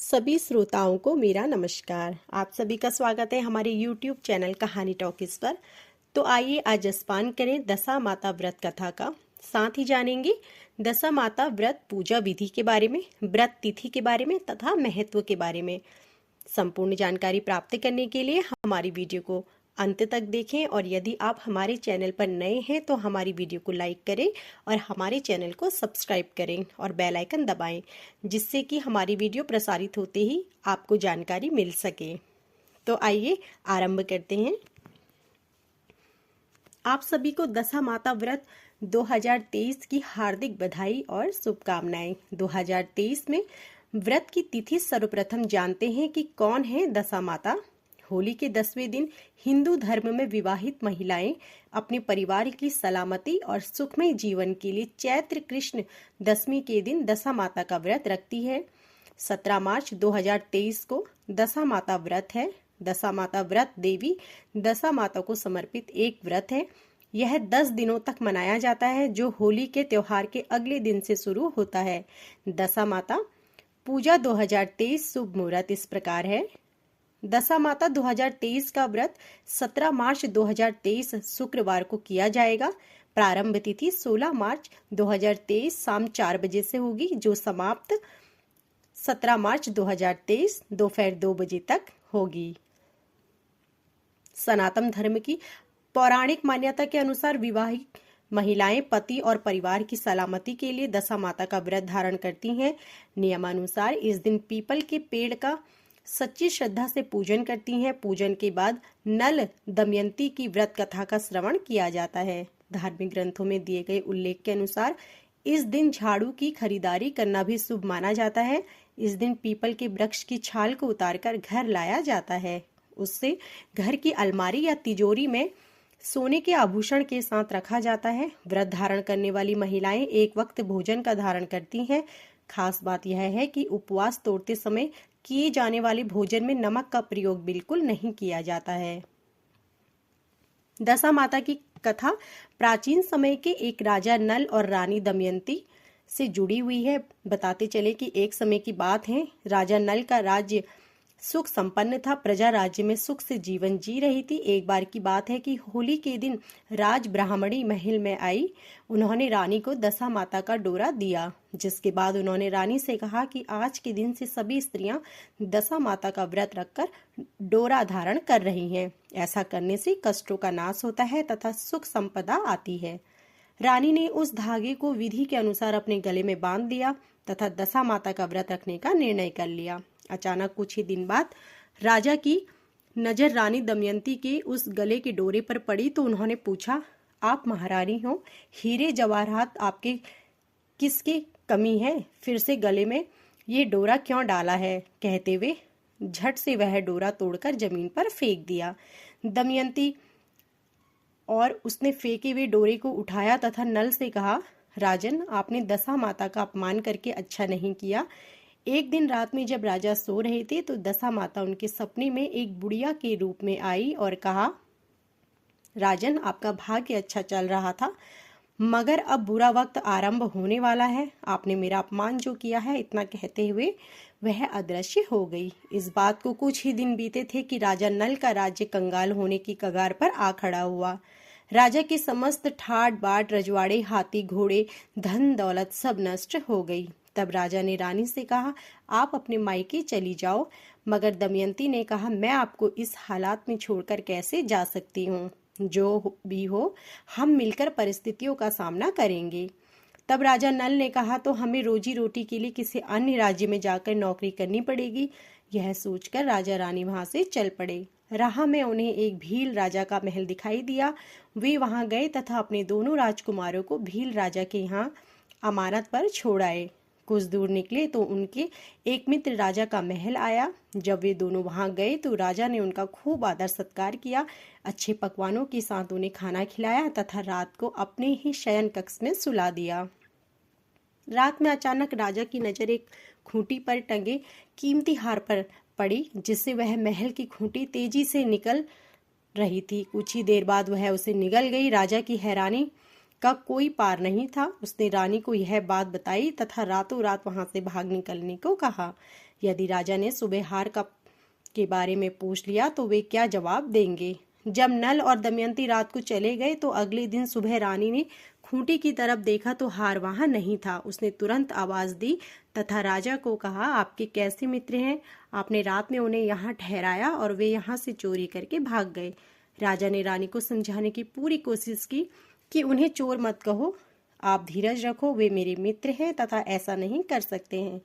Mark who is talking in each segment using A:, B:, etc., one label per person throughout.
A: सभी श्रोताओं को मेरा नमस्कार। आप सभी का स्वागत है हमारे YouTube चैनल कहानी टॉकीज पर। तो आइए आज जसपान करें दशा माता व्रत कथा का। साथ ही जानेंगे दशा माता व्रत पूजा विधि के बारे में, व्रत तिथि के बारे में तथा महत्व के बारे में। संपूर्ण जानकारी प्राप्त करने के लिए हमारी वीडियो को अंत तक देखें और यदि आप हमारे चैनल पर नए हैं तो हमारी वीडियो को लाइक करें और हमारे चैनल को सब्सक्राइब करें और बेल आइकन दबाएं, जिससे कि हमारी वीडियो प्रसारित होते ही आपको जानकारी मिल सके। तो आइए आरंभ करते हैं। आप सभी को दशा माता व्रत 2023 की हार्दिक बधाई और शुभकामनाएं। 2023 में व्रत की तिथि सर्वप्रथम जानते हैं कि कौन है दशा माता। होली के 10वें दिन हिंदू धर्म में विवाहित महिलाएं अपने परिवार की सलामती और सुखमय जीवन के लिए चैत्र कृष्ण दशमी के दिन दशा माता का व्रत रखती है। 17 मार्च 2023 को दशा माता व्रत है। दशा माता व्रत देवी दशा माता को समर्पित एक व्रत है। यह 10 दिनों तक मनाया जाता है, जो होली के त्योहार के अगले दिन से शुरू होता है। दशा माता पूजा 2023 शुभ मुहूर्त इस प्रकार है। दशा माता 2023 का व्रत 17 मार्च 2023 शुक्रवार को किया जाएगा। प्रारंभ तिथि 16 मार्च 2023 शाम 4 बजे से होगी, जो समाप्त 17 मार्च 2023 दोपहर 2 बजे तक होगी। सनातन धर्म की पौराणिक मान्यता के अनुसार विवाहित महिलाएं पति और परिवार की सलामती के लिए दशा माता का व्रत धारण करती हैं। नियमानुसार इस दिन पीपल के पेड़ का सच्ची श्रद्धा से पूजन करती हैं। पूजन के बाद नल दमयंती की व्रत कथा का श्रवण किया जाता है। धार्मिक ग्रंथों में दिए गए उल्लेख के अनुसार इस दिन झाड़ू की खरीदारी करना भी शुभ माना जाता है। इस दिन पीपल के वृक्ष की छाल को उतारकर घर लाया जाता है। उससे घर की अलमारी या तिजोरी में सोने के आभूषण के साथ रखा जाता है। व्रत धारण करने वाली महिलाएं एक वक्त भोजन का धारण करती हैं। खास बात यह है कि उपवास तोड़ते समय किए जाने वाले भोजन में नमक का प्रयोग बिल्कुल नहीं किया जाता है। दशा माता की कथा प्राचीन समय के एक राजा नल और रानी दमयंती से जुड़ी हुई है। बताते चले कि एक समय की बात है, राजा नल का राज्य सुख संपन्न था। प्रजा राज्य में सुख से जीवन जी रही थी। एक बार की बात है कि होली के दिन राज ब्राह्मणी महल में आई। उन्होंने रानी को दशा माता का डोरा दिया, जिसके बाद उन्होंने रानी से कहा कि आज के दिन से सभी स्त्रियां दशा माता का व्रत रखकर डोरा धारण कर रही हैं। ऐसा करने से कष्टों का नाश होता है तथा सुख संपदा आती है। रानी ने उस धागे को विधि के अनुसार अपने गले में बांध दिया तथा दशा माता का व्रत रखने का निर्णय कर लिया। अचानक कुछ ही दिन बाद राजा की नजर रानी दमयंती के उस गले के डोरे पर पड़ी तो उन्होंने पूछा, आप महारानी हो, हीरे जवाहरात आपके किसकी कमी है? फिर से गले में ये डोरा क्यों डाला है? कहते हुए झट से वह डोरा तोड़कर जमीन पर फेंक दिया। दमयंती और उसने फेंके हुए डोरे को उठाया तथा नल से कहा, राजन, आपने दशा माता का अपमान करके अच्छा नहीं किया। एक दिन रात में जब राजा सो रहे थे तो दशा माता उनके सपने में एक बुढ़िया के रूप में आई और कहा, राजन, आपका भाग्य अच्छा चल रहा था, मगर अब बुरा वक्त आरंभ होने वाला है। आपने मेरा अपमान जो किया है। इतना कहते हुए वह अदृश्य हो गई। इस बात को कुछ ही दिन बीते थे कि राजा नल का राज्य कंगाल होने की कगार पर आ खड़ा हुआ। राजा के समस्त ठाट बाट, रजवाड़े, हाथी घोड़े, धन दौलत सब नष्ट हो गई। तब राजा ने रानी से कहा, आप अपने मायके चली जाओ। मगर दमयंती ने कहा, मैं आपको इस हालात में छोड़कर कैसे जा सकती हूँ? जो भी हो, हम मिलकर परिस्थितियों का सामना करेंगे। तब राजा नल ने कहा, तो हमें रोजी रोटी के लिए किसी अन्य राज्य में जाकर नौकरी करनी पड़ेगी। यह सोचकर राजा रानी वहां से चल पड़े। राह में उन्हें एक भील राजा का महल दिखाई दिया। वे वहां गए तथा अपने दोनों राजकुमारों को भील राजा के यहाँ अमानत पर छोड़ आए। कुछ दूर निकले तो उनके एक मित्र राजा का महल आया। जब वे दोनों वहां गए तो राजा ने उनका खूब आदर सत्कार किया। अच्छे पकवानों के साथ उन्हें खाना खिलाया तथा रात को अपने ही शयन कक्ष में सुला दिया। रात में अचानक राजा की नजर एक खूंटी पर टंगे कीमती हार पर पड़ी, जिससे वह महल की खूंटी तेजी से निकल रही थी। कुछ ही देर बाद वह उसे निगल गई। राजा की हैरानी का कोई पार नहीं था। उसने रानी को यह बात बताई तथा रातों रात वहां से भाग निकलने को कहा। यदि राजा ने सुबह हार के बारे में पूछ लिया तो वे क्या जवाब देंगे। जब नल और दमयंती रात को चले गए तो अगले दिन सुबह रानी ने खूंटी की तरफ देखा तो हार वहां नहीं था। उसने तुरंत आवाज दी तथा राजा को कहा, आपके कैसे मित्र हैं? आपने रात में उन्हें यहाँ ठहराया और वे यहाँ से चोरी करके भाग गए। राजा ने रानी को समझाने की पूरी कोशिश की कि उन्हें चोर मत कहो, आप धीरज रखो, वे मेरे मित्र हैं तथा ऐसा नहीं कर सकते हैं।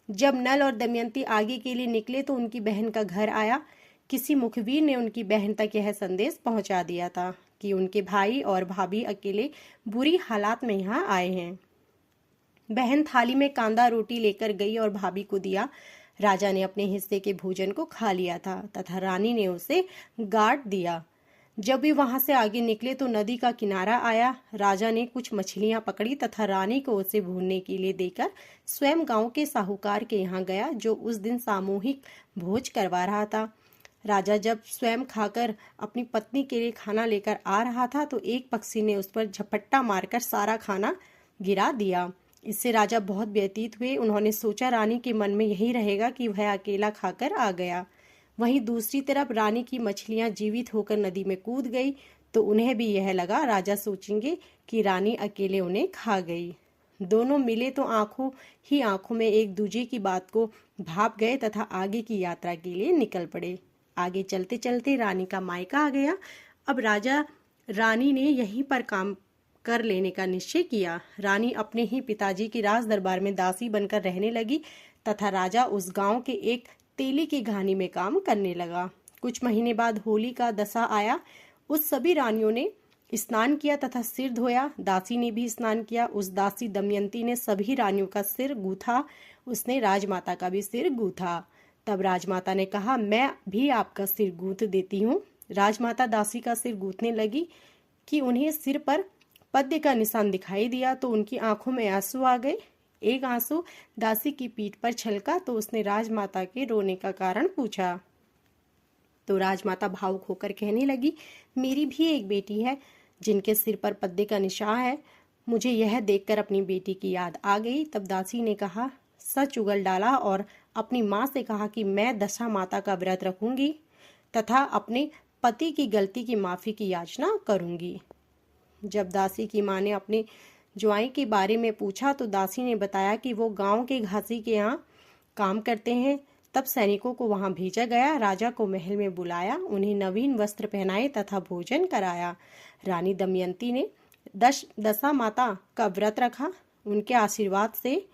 A: जब नल और दमयंती आगे के लिए निकले तो उनकी बहन का घर आया। किसी मुखबिर ने उनकी बहन तक यह संदेश पहुंचा दिया था कि उनके भाई और भाभी अकेले बुरी हालात में यहाँ आए हैं। बहन थाली में कांदा रोटी लेकर गई और भाभी को दिया। राजा ने अपने हिस्से के भोजन को खा लिया था तथा रानी ने उसे गाड़ दिया। जब वे वहां से आगे निकले तो नदी का किनारा आया। राजा ने कुछ मछलियां पकड़ी तथा रानी को उसे भूनने के लिए देकर स्वयं गांव के साहूकार के यहाँ गया, जो उस दिन सामूहिक भोज करवा रहा था। राजा जब स्वयं खाकर अपनी पत्नी के लिए खाना लेकर आ रहा था तो एक पक्षी ने उस पर झपट्टा मारकर सारा खाना गिरा दिया। इससे राजा बहुत व्यतीत हुए। उन्होंने सोचा रानी के मन में यही रहेगा कि वह अकेला खाकर आ गया। वहीं दूसरी तरफ रानी की मछलियां जीवित होकर नदी में कूद गई तो उन्हें भी यह लगा राजा सोचेंगे कि रानी अकेले उन्हें खा गई। दोनों मिले तो आंखों ही आंखों में एक दूसरे की बात को भाप गए तथा आगे की यात्रा के लिए निकल पड़े। आगे चलते चलते रानी का मायका आ गया। अब राजा रानी ने यहीं पर काम कर लेने का निश्चय किया। रानी अपने ही पिताजी के राज दरबार में दासी बनकर रहने लगी तथा राजा उस गांव के एक तेली की घानी में काम करने लगा। कुछ महीने बाद होली का दशा आया। उस सभी रानियों ने स्नान किया तथा सिर धोया। दासी ने भी स्नान किया। उस दासी दमयंती ने सभी रानियों का सिर गूथा। उसने राजमाता का भी सिर गूथा। तब राजमाता ने कहा, मैं भी आपका सिर गूंथ देती हूँ। राजमाता दासी का सिर गूंथने लगी कि उन्हें सिर पर पद्य का निशान दिखाई दिया तो उनकी आंखों में आंसू आ गए। एक आंसू दासी की पीठ पर छलका तो उसने राजमाता के रोने का कारण पूछा। तो राजमाता भावुक होकर कहने लगी, मेरी भी एक बेटी है जिनके सिर पर पद्य का निशान है। मुझे यह देखकर अपनी बेटी की याद आ गई। तब दासी ने कहा, सच उगल डाला और अपनी माँ से कहा कि मैं दशा माता का व्रत रखूंगी तथा अपने पति की गलती की माफी की याचना करूंगी। जब दासी की माँ ने अपने ज्वाई के बारे में पूछा तो दासी ने बताया कि वो गांव के घासी के यहाँ काम करते हैं। तब सैनिकों को वहां भेजा गया। राजा को महल में बुलाया, उन्हें नवीन वस्त्र पहनाए तथा भोजन कराया। रानी दमयंती ने दशा माता का व्रत रखा। उनके आशीर्वाद से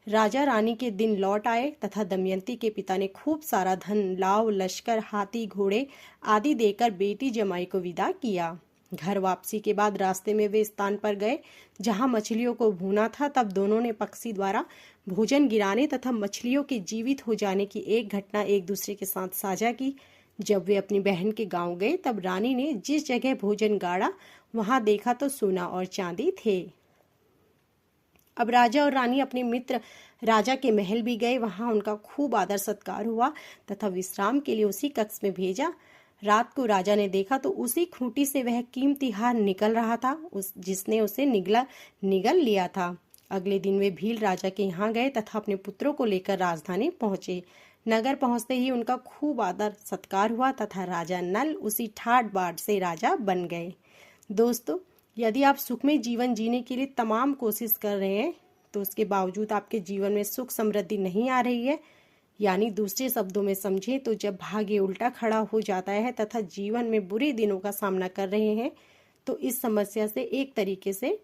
A: राजा रानी के दिन लौट आए तथा दमयंती के पिता ने खूब सारा धन, लाव, लश्कर, हाथी, घोड़े आदि देकर बेटी जमाई को विदा किया। घर वापसी के बाद रास्ते में वे स्थान पर गए जहां मछलियों को भूना था। तब दोनों ने पक्षी द्वारा भोजन गिराने तथा मछलियों के जीवित हो जाने की एक घटना एक दूसरे के साथ साझा की। जब वे अपनी बहन के गांव गए तब रानी ने जिस जगह भोजन गाड़ा वहां देखा तो सोना और चांदी थे। अब राजा और रानी अपने मित्र राजा के महल भी गए। वहां उनका खूब आदर सत्कार हुआ तथा विश्राम के लिए उसी कक्ष में भेजा। रात को राजा ने देखा तो उसी खूंटी से वह कीमती हार निकल रहा था जिसने उसे निगल लिया था। अगले दिन वे भील राजा के यहाँ गए तथा अपने पुत्रों को लेकर राजधानी पहुंचे। नगर पहुंचते ही उनका खूब आदर सत्कार हुआ तथा राजा नल उसी ठाट बाट से राजा बन गए। दोस्तों, यदि आप सुखमय जीवन जीने के लिए तमाम कोशिश कर रहे हैं तो उसके बावजूद आपके जीवन में सुख समृद्धि नहीं आ रही है, यानी दूसरे शब्दों में समझें तो जब भाग्य उल्टा खड़ा हो जाता है तथा जीवन में बुरे दिनों का सामना कर रहे हैं तो इस समस्या से एक तरीके से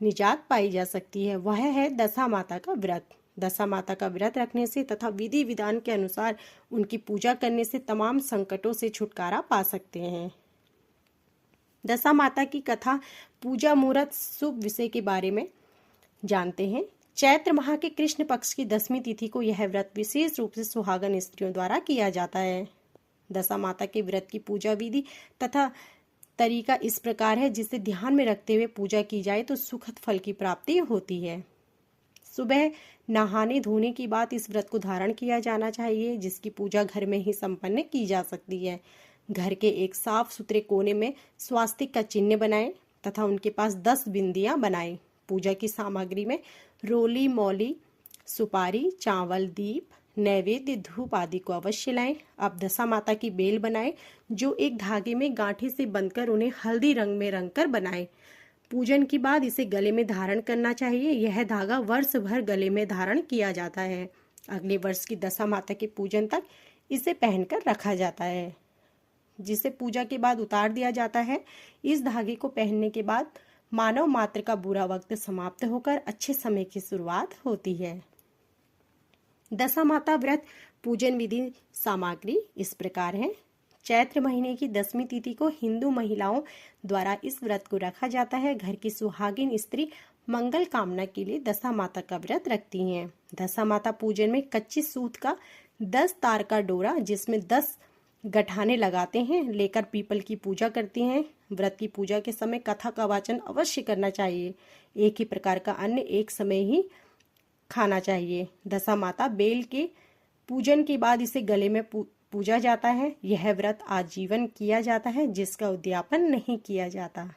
A: निजात पाई जा सकती है। वह है दशा माता का व्रत। दशा माता का व्रत रखने से तथा विधि विधान के अनुसार उनकी पूजा करने से तमाम संकटों से छुटकारा पा सकते हैं। दशा माता की कथा, पूजा, मुहूर्त, शुभ विषय के बारे में जानते हैं। चैत्र माह के कृष्ण पक्ष की 10वीं तिथि को यह व्रत विशेष रूप से सुहागन स्त्रियों द्वारा किया जाता है। दशा माता के व्रत की पूजा विधि तथा तरीका इस प्रकार है, जिसे ध्यान में रखते हुए पूजा की जाए तो सुखद फल की प्राप्ति होती है। सुबह नहाने धोने की बाद इस व्रत को धारण किया जाना चाहिए, जिसकी पूजा घर में ही संपन्न की जा सकती है। घर के एक साफ सुथरे कोने में स्वास्तिक का चिन्ह बनाएं तथा उनके पास 10 बिंदियां बनाएं। पूजा की सामग्री में रोली, मौली, सुपारी, चावल, दीप, नैवेद्य धूप आदि को अवश्य लाएं। अब दशा माता की बेल बनाएं, जो एक धागे में गांठे से बंधकर उन्हें हल्दी रंग में रंगकर बनाएं। पूजन के बाद इसे गले में धारण करना चाहिए। यह धागा वर्ष भर गले में धारण किया जाता है। अगले वर्ष की दशा माता के पूजन तक इसे पहनकर रखा जाता है, जिसे पूजा के बाद उतार दिया जाता है। इस धागे को पहनने के बाद मानव मात्र का बुरा वक्त समाप्त होकर अच्छे समय की शुरुआत होती है। दशा माता व्रत पूजन विधि सामग्री इस प्रकार है। चैत्र महीने की 10वीं तिथि को हिंदू महिलाओं द्वारा इस व्रत को रखा जाता है। घर की सुहागिन स्त्री मंगल कामना के लिए दशा माता का व्रत रखती हैं। दशा माता पूजन में कच्ची सूत का 10 तार का डोरा, जिसमें 10 गठाने लगाते हैं, लेकर पीपल की पूजा करती हैं। व्रत की पूजा के समय कथा का वाचन अवश्य करना चाहिए। एक ही प्रकार का अन्न एक समय ही खाना चाहिए। दशा माता बेल के पूजन के बाद इसे गले में पूजा जाता है। यह व्रत आजीवन किया जाता है, जिसका उद्यापन नहीं किया जाता।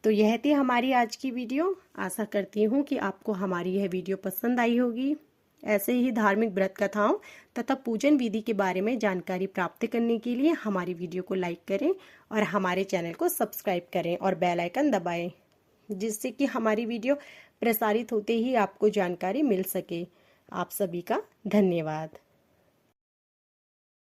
A: तो यह थी हमारी आज की वीडियो। आशा करती हूँ कि आपको हमारी यह वीडियो पसंद आई होगी। ऐसे ही धार्मिक व्रत कथाओं तथा पूजन विधि के बारे में जानकारी प्राप्त करने के लिए हमारी वीडियो को लाइक करें और हमारे चैनल को सब्सक्राइब करें और बेल आइकन दबाएं, जिससे कि हमारी वीडियो प्रसारित होते ही आपको जानकारी मिल सके। आप सभी का धन्यवाद।